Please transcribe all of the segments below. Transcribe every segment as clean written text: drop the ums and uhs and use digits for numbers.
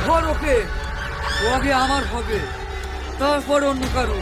ধর ওকে, ও আগে আমার হবে, তারপর অন্য কারো।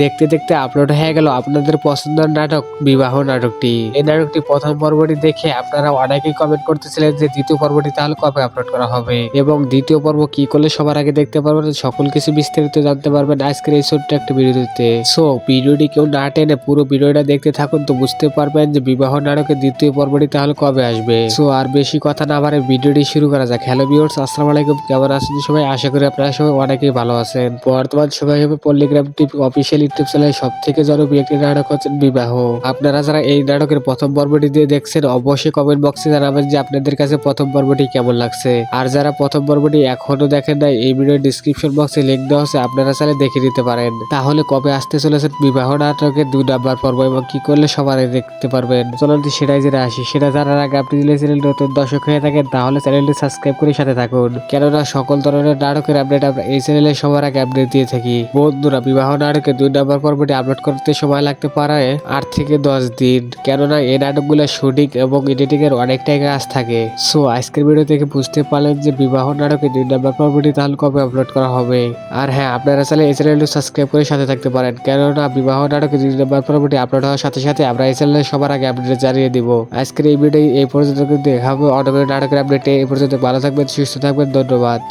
দেখতে দেখতে আপলোড হয়ে গেল আপনাদের পছন্দের নাটক বিবাহ নাটকটি। এই নাটকটি প্রথম পর্বটি দেখে আপনারা অনেকেই কমেন্ট করতেছিলেন যে দ্বিতীয় পর্বটি তাহলে কবে আপলোড করা হবে এবং দ্বিতীয় পর্ব কি করলে সবার আগে দেখতে পারবেন, সকল কিছু বিস্তারিত জানতে পারবেন আজকের এই ছোট্ট একটা ভিডিওতে। সো ভিডিওটি কেউ না টেনে পুরো ভিডিওটা দেখতে থাকুন, তো বুঝতে পারবেন যে বিবাহ নাটকের দ্বিতীয় পর্বটি তাহলে কবে আসবে। সো আর বেশি কথা না বাড়ে ভিডিওটি শুরু করা যাক। হ্যালো ভিউয়ার্স, আসসালামু আলাইকুম, কেমন আছেন সবাই? আশা করি আপনারা সবাই অনেকেই ভালো আছেন। বর্তমান সময় হবে পল্লিগ্রাম টিভি অফিসিয়াল ইউটিউব চ্যানেল সব থেকে জনপ্রিয় একটি নাটক হচ্ছে বিবাহ। আপনারা যারা এই নাটকের প্রথম পর্বটি দিয়ে দেখছেন অবশ্যই কমেন্ট বক্সে জানাবেন যে আপনাদের কাছে প্রথম পর্বটি কেমন লাগছে। আর যারা প্রথম পর্বটি এখনো দেখেন নাই, এই ভিডিওর ডিসক্রিপশন বক্সে লিংক দেওয়া আছে, আপনারা চাইলে দেখে নিতে পারেন। তাহলে কবে আসতে চলেছে বিবাহ নাটকের 2 নাম্বার পর্ব এবং কি করলে সবাই দেখতে পারবেন, চলুন সেটাই জেনে আসি। সেটা জানার আগে আপনি যদি চ্যানেল নতুন দর্শক হয়ে থাকেন তাহলে চ্যানেলটি সাবস্ক্রাইব করে সাথে থাকুন, কেননা সকল ধরনের নাটকের আপডেট আমরা এই চ্যানেলে সবার আগে আপডেট দিয়ে থাকি। বন্ধুরা, বিবাহ নাটকের 2 নাম্বার পর্বটি আপলোড করতে সময় লাগতে পারে 8 থেকে 10 দিন, কেননা এই নাটকগুলো শুটিং এবং এডিটিং এর অনেকটাই কাজ থাকে। সো আজকের ভিডিও থেকে বুঝতে পারলেন যে বিবাহ নাটকের 2 নাম্বার পর্বটি তাহলে কবে আপলোড করা হবে। আর হ্যাঁ, আপনারা চাইলে এই চ্যানেলটি সাবস্ক্রাইব করে সাথে থাকতে পারেন, কেননা বিবাহ নাটকের 2 নাম্বার পর্বটি আপলোড হওয়ার সাথে সাথে আমরা এই চ্যানেলে সবার আগে আপডেট জানিয়ে দিব। আজকের এই ভিডিও এই পর্যন্ত দেখা হবে অন্য নাটকের আপডেটে। এই পর্যন্ত ভালো থাকবেন, সুস্থ থাকবেন, ধন্যবাদ।